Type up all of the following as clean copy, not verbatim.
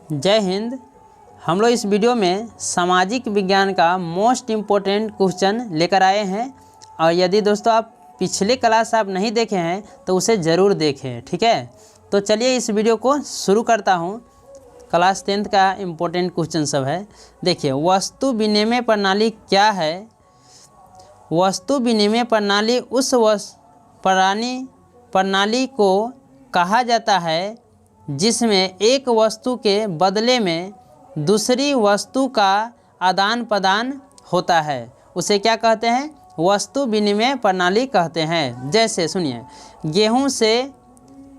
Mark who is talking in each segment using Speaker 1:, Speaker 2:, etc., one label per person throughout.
Speaker 1: जय हिंद। हम लोग इस वीडियो में सामाजिक विज्ञान का मोस्ट इम्पोर्टेंट क्वेश्चन लेकर आए हैं और यदि दोस्तों आप पिछले क्लास आप नहीं देखे हैं तो उसे ज़रूर देखें, ठीक है। तो चलिए इस वीडियो को शुरू करता हूँ। क्लास 10th का इम्पोर्टेंट क्वेश्चन सब है। देखिए, वस्तु विनिमय प्रणाली क्या है। वस्तु विनिमय प्रणाली उस प्रणाली को कहा जाता है जिसमें एक वस्तु के बदले में दूसरी वस्तु का आदान प्रदान होता है। उसे क्या कहते हैं? वस्तु विनिमय प्रणाली कहते हैं। जैसे सुनिए, गेहूं से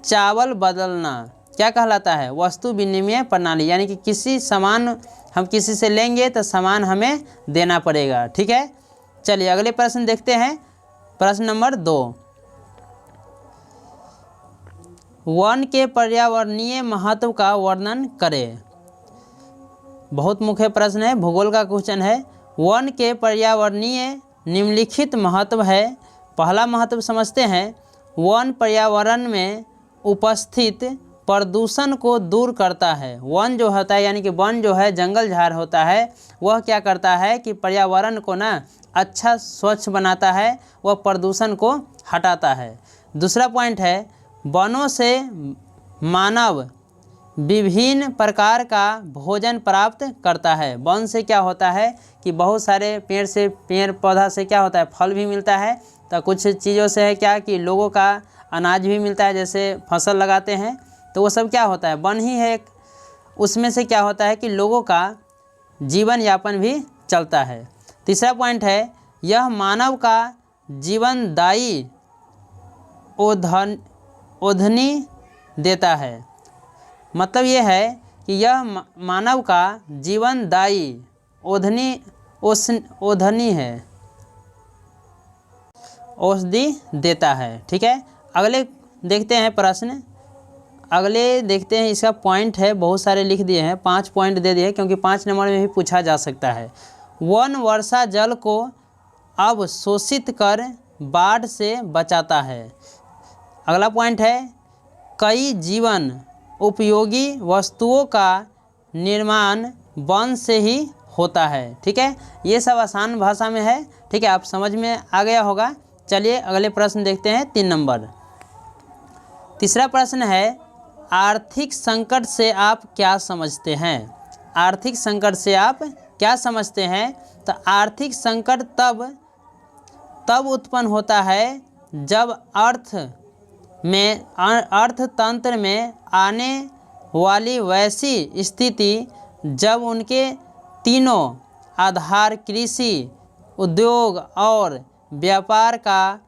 Speaker 1: चावल बदलना क्या कहलाता है? वस्तु विनिमय प्रणाली। यानी कि किसी सामान हम किसी से लेंगे तो सामान हमें देना पड़ेगा, ठीक है। चलिए अगले प्रश्न देखते हैं। प्रश्न नंबर 2, वन के पर्यावरणीय महत्व का वर्णन करें। बहुत मुख्य प्रश्न है, भूगोल का क्वेश्चन है। वन के पर्यावरणीय निम्नलिखित महत्व है। पहला महत्व समझते हैं। वन पर्यावरण में उपस्थित प्रदूषण को दूर करता है। वन जो होता है यानी कि वन जो है जंगल झाड़ होता है, वह क्या करता है कि पर्यावरण को ना अच्छा स्वच्छ बनाता है, वह प्रदूषण को हटाता है। दूसरा पॉइंट है, वनों से मानव विभिन्न प्रकार का भोजन प्राप्त करता है। वन से क्या होता है कि बहुत सारे पेड़ पौधा से क्या होता है, फल भी मिलता है। तो कुछ चीज़ों से है क्या कि लोगों का अनाज भी मिलता है, जैसे फसल लगाते हैं तो वो सब क्या होता है, वन ही है। उसमें से क्या होता है कि लोगों का जीवन यापन भी चलता है। तीसरा पॉइंट है, यह मानव का जीवनदायी ओधनी देता है। मतलब ये है कि यह मानव का जीवनदायी ओधनी है, औषधि देता है, ठीक है। अगले देखते हैं प्रश्न। अगले देखते हैं, इसका पॉइंट है, बहुत सारे लिख दिए हैं, 5 पॉइंट दे दिए क्योंकि 5 नंबर में भी पूछा जा सकता है। वन वर्षा जल को अवशोषित कर बाढ़ से बचाता है। अगला पॉइंट है, कई जीवन उपयोगी वस्तुओं का निर्माण वन से ही होता है, ठीक है। ये सब आसान भाषा में है, ठीक है, आप समझ में आ गया होगा। चलिए अगले प्रश्न देखते हैं, 3 नंबर। तीसरा प्रश्न है, आर्थिक संकट से आप क्या समझते हैं? आर्थिक संकट से आप क्या समझते हैं? तो आर्थिक संकट तब उत्पन्न होता है जब अर्थतंत्र में आने वाली वैसी स्थिति जब उनके तीनों आधार कृषि, उद्योग और व्यापार का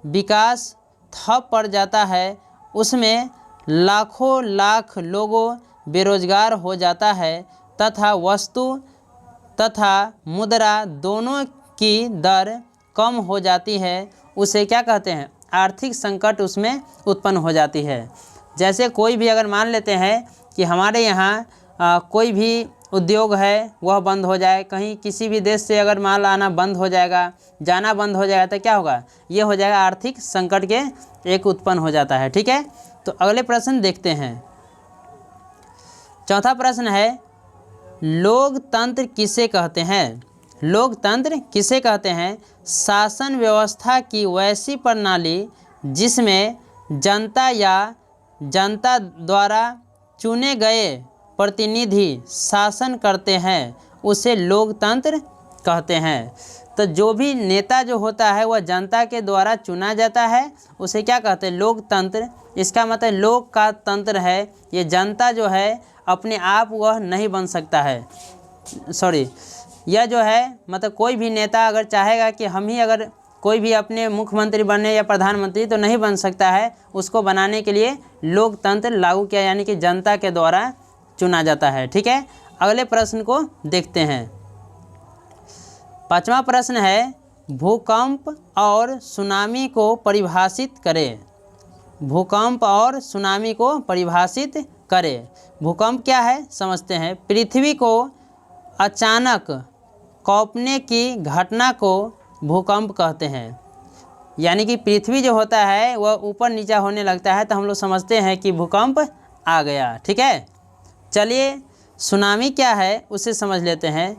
Speaker 1: विकास ठप पड़ जाता है, उसमें लाखों लाख लोगों बेरोजगार हो जाता है तथा वस्तु तथा मुद्रा दोनों की दर कम हो जाती है। उसे क्या कहते हैं? आर्थिक संकट उसमें उत्पन्न हो जाती है। जैसे कोई भी अगर मान लेते हैं कि हमारे यहाँ कोई भी उद्योग है वह बंद हो जाए, कहीं किसी भी देश से अगर माल आना बंद हो जाएगा, जाना बंद हो जाएगा, तो क्या होगा? ये हो जाएगा आर्थिक संकट के एक उत्पन्न हो जाता है, ठीक है। तो अगले प्रश्न देखते हैं। चौथा प्रश्न है, लोकतंत्र किसे कहते हैं? लोकतंत्र किसे कहते हैं? शासन व्यवस्था की वैसी प्रणाली जिसमें जनता या जनता द्वारा चुने गए प्रतिनिधि शासन करते हैं, उसे लोकतंत्र कहते हैं। तो जो भी नेता जो होता है वह जनता के द्वारा चुना जाता है, उसे क्या कहते हैं? लोकतंत्र। इसका मतलब लोक का तंत्र है, ये जनता जो है अपने आप वह नहीं बन सकता है। यह जो है मतलब कोई भी नेता अगर चाहेगा कि हम ही अगर कोई भी अपने मुख्यमंत्री बने या प्रधानमंत्री, तो नहीं बन सकता है। उसको बनाने के लिए लोकतंत्र लागू किया, यानी कि जनता के द्वारा चुना जाता है, ठीक है। अगले प्रश्न को देखते हैं। 5वां प्रश्न है, भूकंप और सुनामी को परिभाषित करें। भूकंप और सुनामी को परिभाषित करें। भूकंप क्या है समझते हैं। पृथ्वी को अचानक कौंपने की घटना को भूकंप कहते हैं। यानी कि पृथ्वी जो होता है वह ऊपर नीचा होने लगता है तो हम लोग समझते हैं कि भूकंप आ गया, ठीक है। चलिए सुनामी क्या है उसे समझ लेते हैं।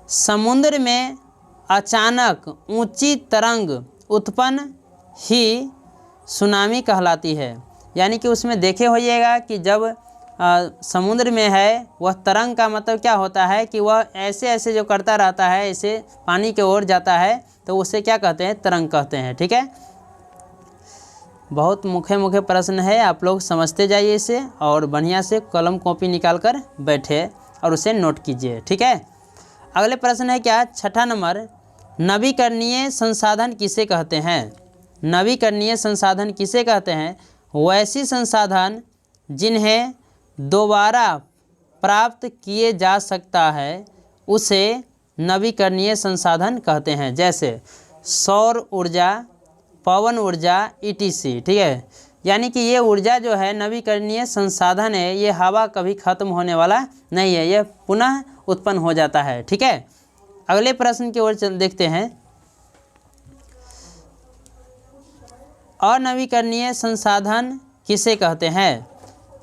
Speaker 1: समुद्र में अचानक ऊंची तरंग उत्पन्न ही सुनामी कहलाती है। यानी कि उसमें देखे होइएगा कि जब समुद्र में है वह तरंग का मतलब क्या होता है कि वह ऐसे ऐसे जो करता रहता है, ऐसे पानी की ओर जाता है, तो उसे क्या कहते हैं, तरंग कहते हैं। ठीक है, बहुत मुख्य प्रश्न है, आप लोग समझते जाइए इसे और बढ़िया से कलम कॉपी निकाल कर बैठे और उसे नोट कीजिए। ठीक है, अगले प्रश्न है क्या, छठा नंबर, नवीकरणीय संसाधन किसे कहते हैं। नवीकरणीय संसाधन किसे कहते हैं, वैसी संसाधन जिन्हें दोबारा प्राप्त किए जा सकता है उसे नवीकरणीय संसाधन कहते हैं। जैसे सौर ऊर्जा, पवन ऊर्जा, ETC। ठीक है, यानी कि ये ऊर्जा जो है नवीकरणीय संसाधन है, ये हवा कभी खत्म होने वाला नहीं है, यह पुनः उत्पन्न हो जाता है। ठीक है, अगले प्रश्न की ओर देखते हैं। अनवीकरणीय संसाधन किसे कहते हैं,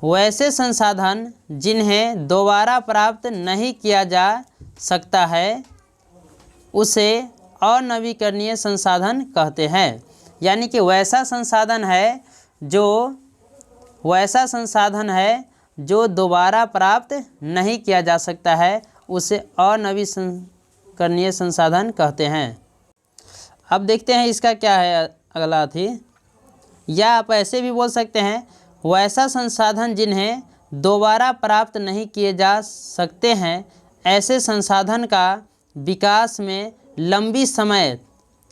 Speaker 1: वैसे संसाधन जिन्हें दोबारा प्राप्त नहीं किया जा सकता है उसे अनवीकरणीय संसाधन कहते हैं। यानी कि वैसा संसाधन है जो दोबारा प्राप्त नहीं किया जा सकता है उसे अनवीकरणीय संसाधन कहते हैं। अब देखते हैं इसका क्या है अगला थी, या आप ऐसे भी बोल सकते हैं, वैसा संसाधन जिन्हें दोबारा प्राप्त नहीं किए जा सकते हैं, ऐसे संसाधन का विकास में लंबी समय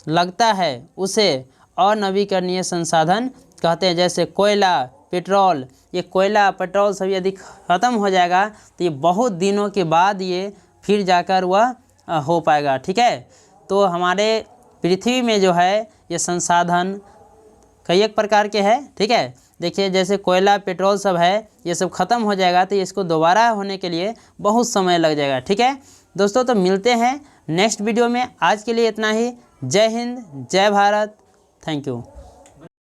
Speaker 1: लगता है उसे अनवीकरणीय संसाधन कहते हैं। जैसे कोयला, पेट्रोल, ये कोयला पेट्रोल सब यदि ख़त्म हो जाएगा तो ये बहुत दिनों के बाद ये फिर जाकर वह हो पाएगा। ठीक है, तो हमारे पृथ्वी में जो है ये संसाधन कई एक प्रकार के हैं। ठीक है, देखिए जैसे कोयला, पेट्रोल सब है, ये सब ख़त्म हो जाएगा तो इसको दोबारा होने के लिए बहुत समय लग जाएगा। ठीक है दोस्तों, तो मिलते हैं नेक्स्ट वीडियो में। आज के लिए इतना ही। जय हिंद, जय भारत, थैंक यू।